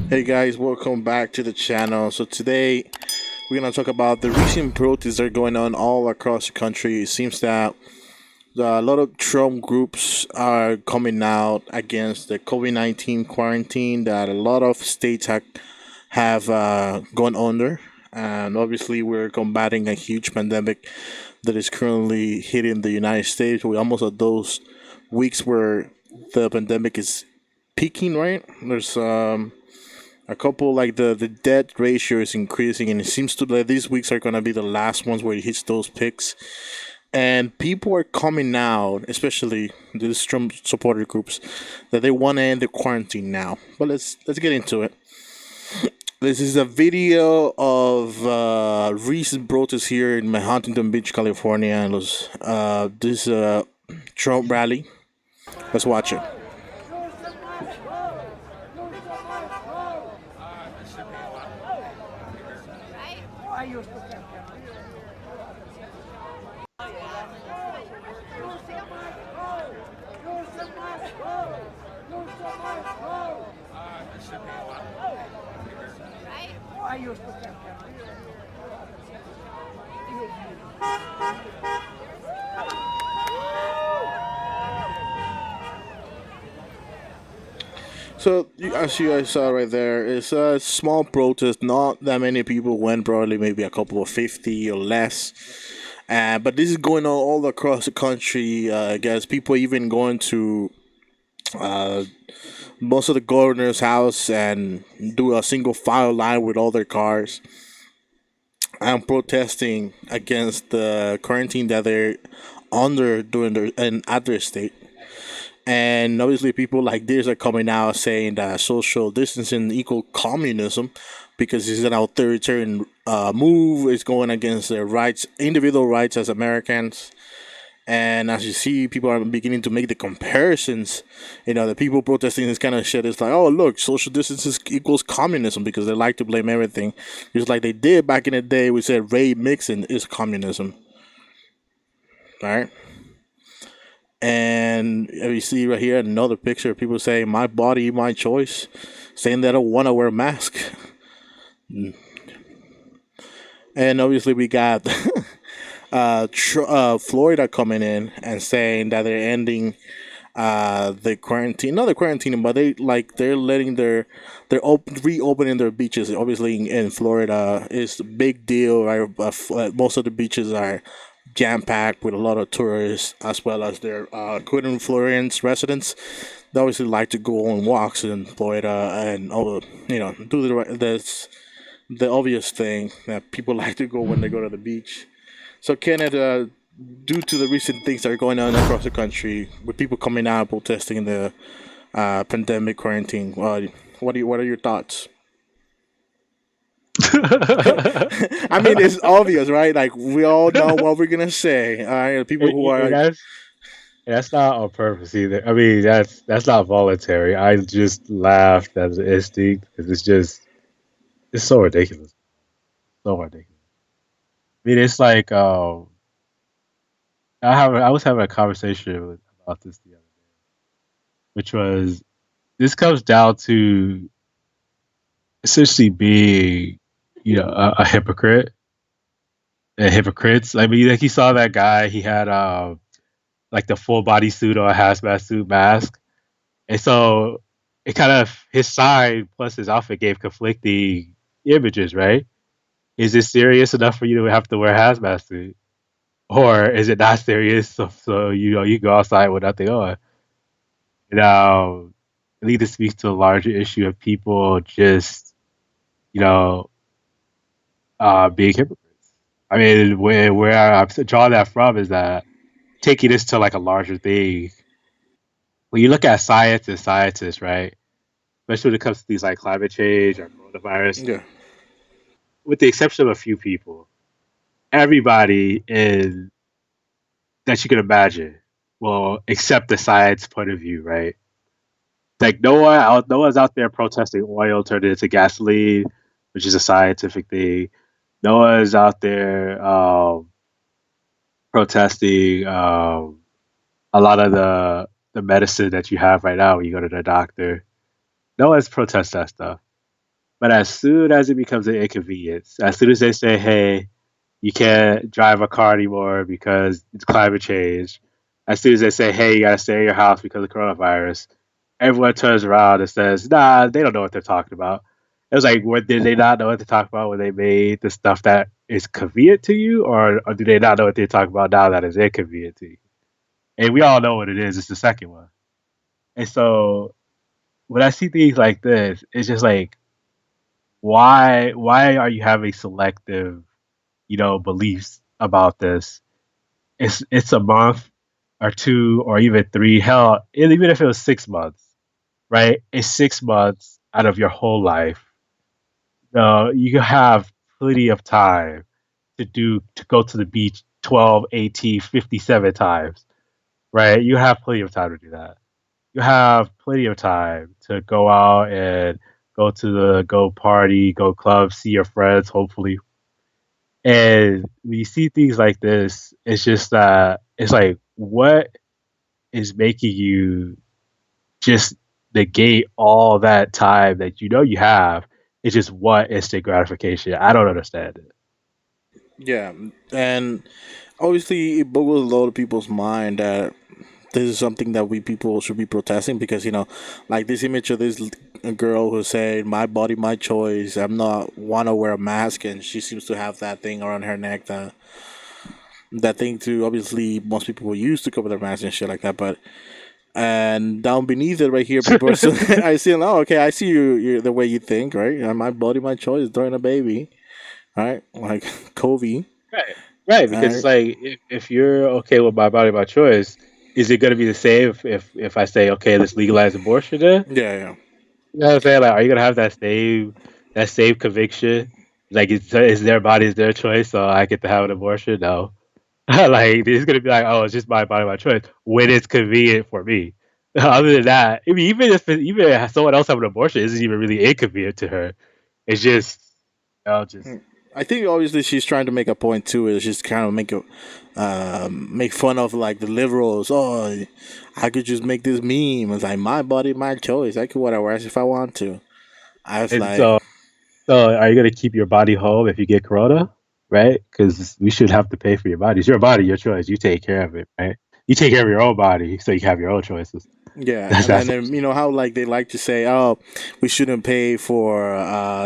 Hey guys, welcome back to the channel. So today we're gonna talk about the recent protests that are going on all across the country. It seems that a lot of Trump groups are coming out against the COVID-19 quarantine that a lot of states have gone under, and obviously we're combating a huge pandemic that is currently hitting the United States. We're almost at those weeks where the pandemic is peaking. Right? There's a couple like the death ratio is increasing, and it seems to that these weeks are gonna be the last ones where it hits those peaks. And people are coming out, especially these Trump supporter groups, that they want to end the quarantine now. But let's get into it. This is a video of recent protests here in Huntington Beach, California, and this Trump rally. Let's watch it. So, as you guys saw right there, it's a small protest. Not that many people went, probably maybe a couple of 50 or less. But this is going on all across the country. I guess people even going to uh, most of the governor's house and do a single file line with all their cars. I'm protesting against the quarantine that they're under doing their and at their state. And obviously, people like this are coming out saying that social distancing equal communism because it's an authoritarian move. It's going against their rights, individual rights as Americans. And as you see, people are beginning to make the comparisons. The people protesting this kind of shit is like, oh, look, social distance equals communism because they like to blame everything. Just like they did back in the day, we said Ray mixing is communism. All right. And you see right here another picture of people saying, my body, my choice, saying they don't want to wear a mask. And obviously, we got Florida coming in and saying that they're ending the quarantine, not the quarantine, but they're letting reopening their beaches. Obviously, in Florida, it's a big deal, right? Most of the beaches are jam packed with a lot of tourists as well as their current Floridians residents. They obviously like to go on walks in Florida and do the obvious thing that people like to go when they go to the beach. So Canada, due to the recent things that are going on across the country, with people coming out protesting the pandemic quarantine, what are your thoughts? I mean, it's obvious, right? Like we all know what we're gonna say. All right, people who And are that's not on purpose either. I mean, that's not voluntary. I just laughed as an instinct because it's so ridiculous, so ridiculous. I mean, it's like I was having a conversation about this the other day, which was this comes down to essentially being a hypocrite and hypocrites. I mean, like you saw that guy, he had like the full body suit or a hazmat suit mask. And so it kind of his sign plus his outfit gave conflicting images, right? Is it serious enough for you to have to wear a hazmat suit? Or is it not serious so you go outside with nothing on? Now I think this speaks to a larger issue of people just, you know, being hypocrites. I mean, where I'm drawing that from is that taking this to like a larger thing. When you look at science and scientists, right? Especially when it comes to things like climate change or coronavirus, yeah. with the exception of a few people, everybody in that you can imagine will accept the science point of view, right? Like no one's out there protesting oil turning into gasoline, which is a scientific thing. No one's out there protesting a lot of the medicine that you have right now when you go to the doctor. No one's protest that stuff. But as soon as it becomes an inconvenience, as soon as they say, "Hey, you can't drive a car anymore because it's climate change," as soon as they say, "Hey, you gotta stay in your house because of coronavirus," everyone turns around and says, "Nah, they don't know what they're talking about." It was like, what did they not know what to talk about when they made the stuff that is convenient to you, or do they not know what they're talking about now that is inconvenient to you? And we all know what it is. It's the second one. And so when I see things like this, it's just like, why are you having selective, beliefs about this? It's a month or two or even three. Hell, even if it was 6 months, right? It's 6 months out of your whole life. You have plenty of time to go to the beach 12, 18, 57 times, right? You have plenty of time to do that. You have plenty of time to go out and go party, go club, see your friends, hopefully. And when you see things like this, it's just that it's like, what is making you just negate all that time that you know you have? It's just what instant gratification. I don't understand it. Yeah, and obviously it boggles a lot of people's mind that this is something that we people should be protesting because like this image of this girl who said my body my choice, I'm not want to wear a mask, and she seems to have that thing around her neck, that thing to obviously most people will use to cover their mask and shit like that. But and down beneath it right here, people are still I see, oh okay, I see you the way you think, right? My body my choice during a baby, right? Like Kobe. Right. Right, All because it's right. like, if you're okay with my body, my choice, is it going to be the same if I say, okay, let's legalize abortion then? Yeah, yeah. You know what I'm saying? Like, are you going to have that same conviction? Like, it's their body, it's their choice, so I get to have an abortion? No. Like, it's going to be like, oh, it's just my body, my choice when it's convenient for me. Other than that, I mean, even if someone else having an abortion isn't even really inconvenient to her. It's just, just I think obviously she's trying to make a point too. Is just kind of make fun of like the liberals. Oh, I could just make this meme. It's like my body, my choice. I could whatever if I want to. I was and like, so are you gonna keep your body home if you get corona, right? Because we should have to pay for your body. It's your body, your choice. You take care of it, right? You take care of your own body, so you have your own choices. yeah, That's and that's then how like they like to say, oh, we shouldn't pay for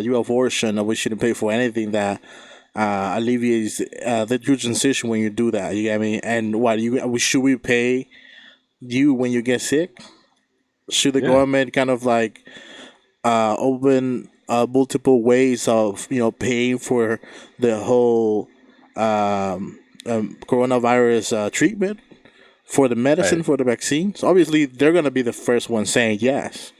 you abortion, or we shouldn't pay for anything that alleviates the true transition when you do that. You get me? And what should we pay you when you get sick? Should the yeah, government kind of like open multiple ways of paying for the whole coronavirus treatment, for the medicine, right. for the vaccines. Obviously, they're gonna be the first one saying yes.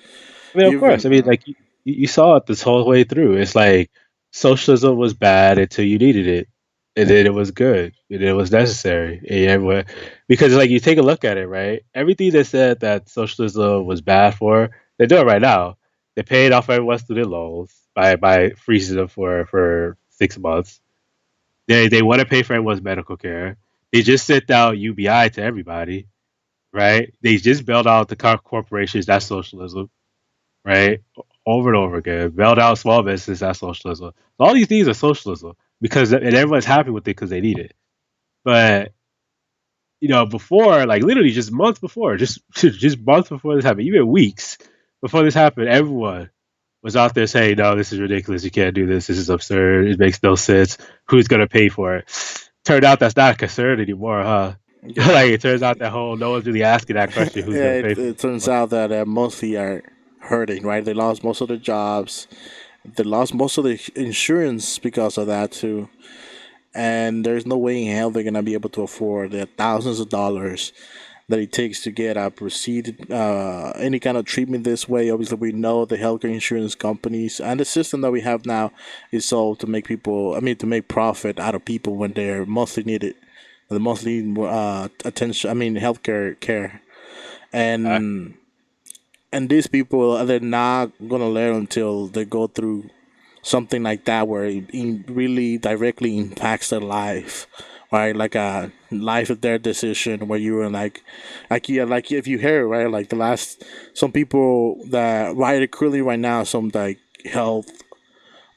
I mean, of course. Even I mean, like you saw it this whole way through. It's like socialism was bad until you needed it, and then it was good, and it was necessary. And everyone, because like you take a look at it, right? Everything they said that socialism was bad for, they're doing right now. They paid off everyone's student loans by freezing them for 6 months. They want to pay for everyone's medical care. They just sent out UBI to everybody, right? They just bailed out the corporations. That's socialism, right? Over and over again. Bailed out small business, that's socialism. So all these things are socialism because and everyone's happy with it because they need it. But before, like literally just months before, just just months before this happened, even weeks before this happened, everyone was out there saying, "No, this is ridiculous. You can't do this. This is absurd. It makes no sense. Who's gonna pay for it?" Turned out that's not a concern anymore, huh? yeah, Like it turns out that whole no one's really asking that question, who's gonna yeah, pay for it turns it? out that mostly are hurting. Right, they lost most of their jobs. They lost most of the insurance because of that too. And there's no way in hell they're gonna be able to afford the thousands of dollars that it takes to get a proceed any kind of treatment this way. Obviously, we know the healthcare insurance companies and the system that we have now is all to make people, I mean, to make profit out of people when they're mostly needed, the mostly attention. I mean, healthcare care, and these people they're not gonna learn until they go through something like that where it really directly impacts their life, right? Like a life of their decision where you were like yeah, like if you hear right, like the last some people that right currently right now some like health.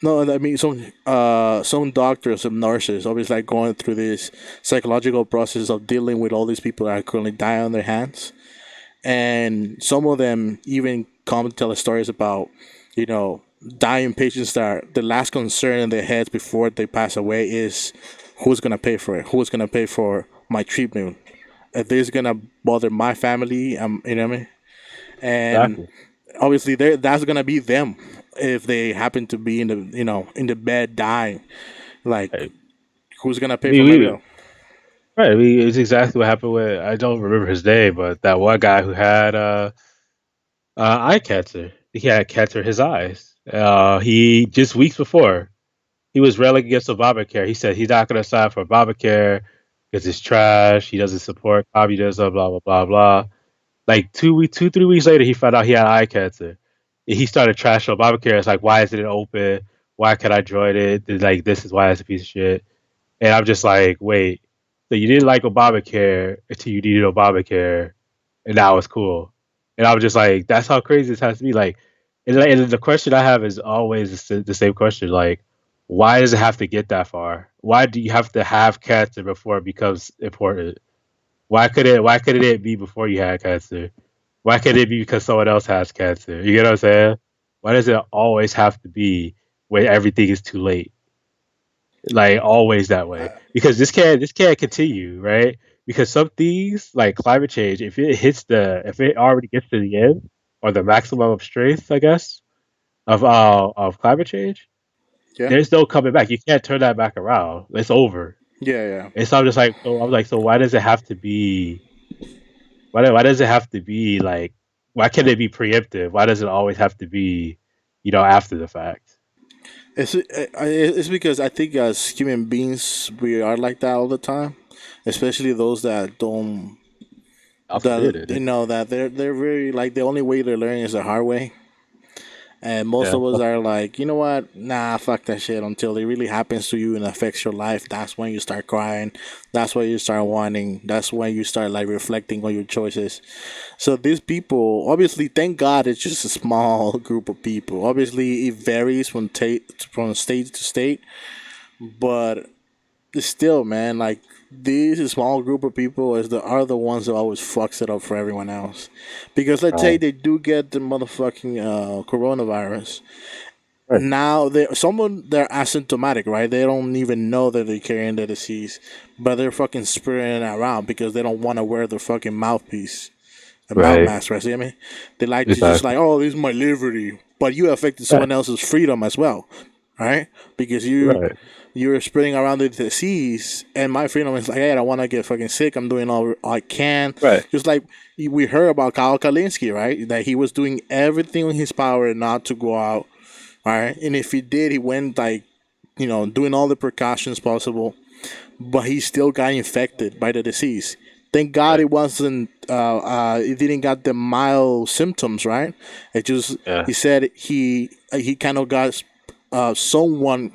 No, I mean some doctors, some nurses, obviously like going through this psychological process of dealing with all these people that are currently dying on their hands, and some of them even come to tell us stories about, you know, dying patients that are, the last concern in their heads before they pass away is who's gonna pay for it, who's gonna pay for my treatment, if this is gonna bother my family, you know what I mean, and Exactly. obviously that's gonna be them if they happen to be in the, you know, in the bed dying, like Right. who's gonna I pay for mean, my we bill? right. I mean, it's exactly what happened with I don't remember his name, but that one guy who had eye cancer. He had cancer in his eyes. He just weeks before he was railing against Obamacare. He said he's not going to sign for Obamacare because it's trash. He doesn't support communism. Blah blah blah blah. Like 3 weeks later, he found out he had eye cancer. He started trashing Obamacare. It's like, why isn't it open? Why can't I join it? It's like, this is why it's a piece of shit. And I'm just like, wait, so you didn't like Obamacare until you needed Obamacare, and now it's cool. And I was just like, that's how crazy this has to be. And the question I have is always the same question. Like, why does it have to get that far? Why do you have to have cancer before it becomes important? Why couldn't it be before you had cancer? Why can't it be because someone else has cancer? You get what I'm saying? Why does it always have to be where everything is too late? Like always that way. Because this can't continue, right? Because some things like climate change, if it already gets to the end or the maximum of strength, I guess, of climate change, Yeah, there's no coming back. You can't turn that back around. It's over. yeah, yeah. And so I'm just like, so I was like, so why does it have to be why does it have to be like why can't it be preemptive? Why does it always have to be, after the fact? It's because I think as human beings we are like that all the time, especially those that don't, God that forbid it. you know that they're very like the only way they're learning is the hard way, and most Yeah. of us are like, you know what, nah, fuck that shit, until it really happens to you and affects your life. That's when you start crying. That's when you start wanting. That's when you start like reflecting on your choices. So these people, obviously, thank God, it's just a small group of people. Obviously, it varies from state to state, but still, man, like these small group of people are the ones that always fucks it up for everyone else. Because let's say Right. they do get the motherfucking coronavirus. Right. Now they someone they're asymptomatic, right? They don't even know that they're carrying the disease, but they're fucking spreading it around because they don't want to wear the fucking mouthpiece, a mouth Right. mask, right? See what I mean? They like to just like, Exactly. oh, this is my liberty, but you affected Right. someone else's freedom as well, right? Because Right. you're spreading around the disease, and my freedom is like, hey, I don't want to get fucking sick. I'm doing all I can. Right. Just like we heard about Kyle Kalinske, right? That he was doing everything in his power not to go out, right? And if he did, he went like, you know, doing all the precautions possible, but he still got infected by the disease. Thank God Right. it wasn't. It didn't got the mild symptoms, right? It just Yeah. he said he kind of got somewhat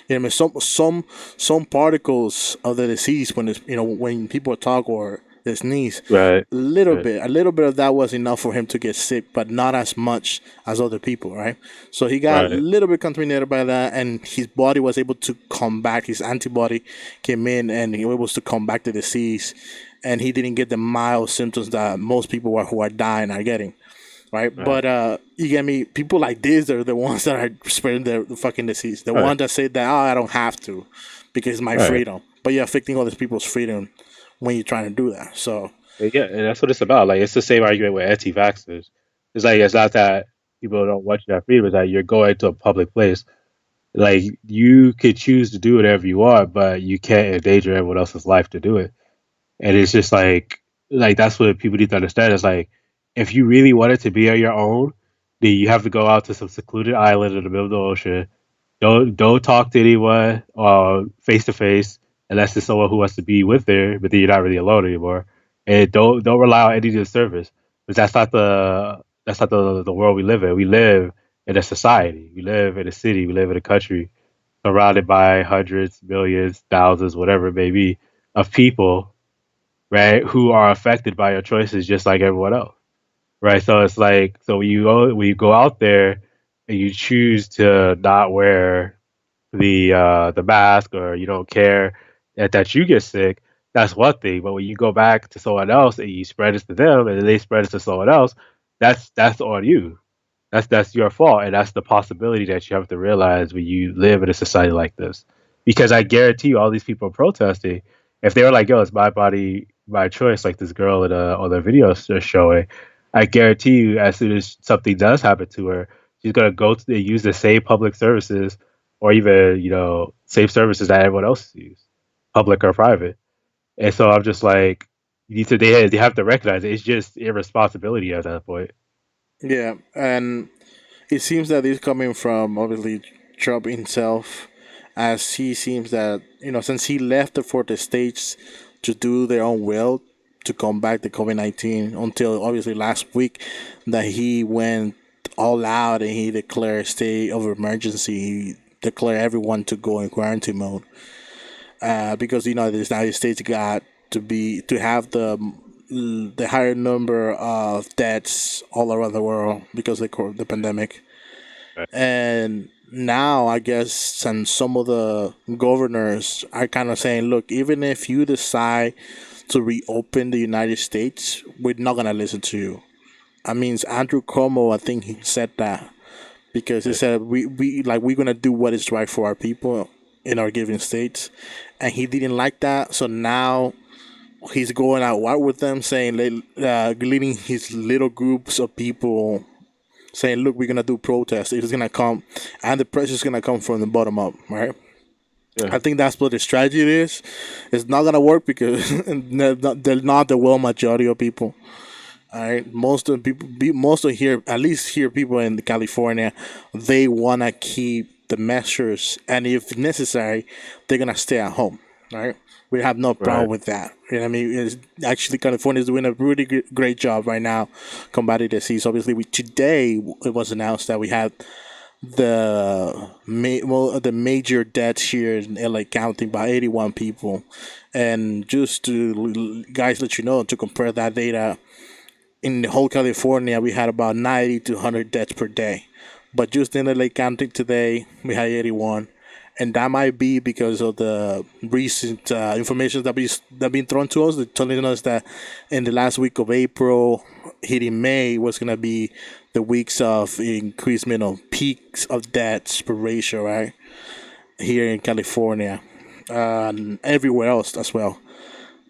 you know, some particles of the disease when it's, you know, when people talk or they sneeze. Right. Right. A little bit of that was enough for him to get sick, but not as much as other people, right? So he got a Right. little bit contaminated by that, and his body was able to combat. His antibody came in, and he was able to combat the disease, and he didn't get the mild symptoms that most people who are dying are getting, right? Right. But you get me. People like this are the ones that are spreading the fucking disease. The Right. one that say that, oh, I don't have to because it's my Right. freedom. But you're affecting other people's freedom when you're trying to do that. So Yeah, and that's what it's about. Like it's the same argument with anti-vaxxers. It's like it's not that people don't want you to have freedom, it's that you're going to a public place. Like you could choose to do whatever you want, but you can't endanger everyone else's life to do it. And it's just like that's what people need to understand. Is like if you really want it to be on your own, then you have to go out to some secluded island in the middle of the ocean. Don't talk to anyone face to face unless it's someone who wants to be with there, but then you're not really alone anymore. And don't rely on any of the service. Because that's not the world we live in. We live in a society. We live in a city. We live in a country surrounded by hundreds, millions, thousands, whatever it may be, of people, right, who are affected by your choices just like everyone else, right? So it's like, so when you go out there and you choose to not wear the mask, or you don't care that you get sick, that's one thing. But when you go back to someone else and you spread it to them, and then they spread it to someone else, that's on you. That's your fault, and that's the possibility that you have to realize when you live in a society like this. Because I guarantee you, all these people protesting, if they were like, "Yo, it's my body, my choice," like this girl in on the video they're showing, I guarantee you, as soon as something does happen to her, she's gonna go to use the same public services, or even same services that everyone else uses, public or private. And so I'm just like, you need to they have to recognize it. It's just irresponsibility at that point. Yeah, and it seems that it's coming from obviously Trump himself, as he seems that since he left the fourth states to do their own will to combat the COVID-19 until obviously last week that he went all out and he declared a state of emergency. He declared everyone to go in quarantine mode because the United States got to have the higher number of deaths all around the world because of the pandemic. Right. And now I guess some of the governors are kind of saying, look, even if you decide to reopen the United States, we're not gonna listen to you. I mean, Andrew Cuomo, I think he said that because he Right. said we're gonna do what is right for our people in our given states, and he didn't like that. So now he's going out war with them, saying leading his little groups of people saying, "Look, we're gonna do protests. It's gonna come, and the pressure is gonna come from the bottom up, right?" Yeah. I think that's what the strategy is. It's not gonna work because they're not the well majority of people. All right, most of here, at least here, people in California, they wanna keep the measures, and if necessary, they're gonna stay at home. All right, we have no problem Right. with that. You know what I mean? It's, actually, California is doing a really great job right now combating the disease. Obviously, today it was announced that we had the major deaths here in LA County by 81 people, and just to guys let you know to compare that data in the whole California, we had about 90 to 100 deaths per day. But just in LA County today, we had 81. And that might be because of the recent information that been thrown to us, telling us that in the last week of April, hitting May, was going to be the weeks of increasement of peaks of deaths per ratio, right? Here in California, and everywhere else as well.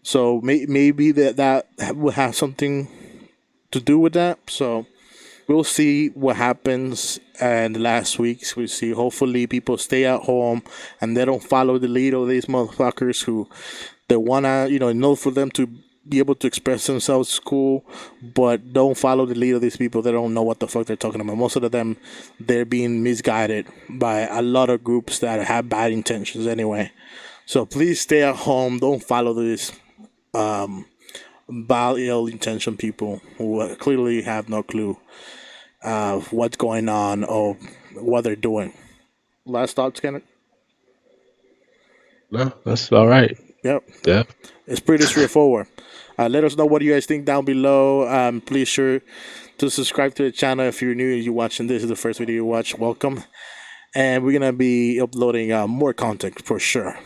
So maybe that will have something to do with that. So we'll see what happens in the last weeks. We see hopefully people stay at home and they don't follow the lead of these motherfuckers who they wanna know for them to be able to express themselves in school, but don't follow the lead of these people. They don't know what the fuck they're talking about. Most of them, they're being misguided by a lot of groups that have bad intentions anyway. So please stay at home. Don't follow these um, bad, ill-intentioned people who clearly have no clue of what's going on or what they're doing. Last thoughts, Kenneth? No, that's all right. Yep, Yeah. it's pretty straightforward. Let us know what you guys think down below. Please sure to subscribe to the channel if you're new and you're watching this is the first video you watch. Welcome, and we're gonna be uploading more content for sure.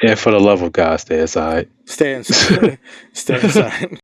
And for the love of God, stay aside. Stay inside. Stay inside.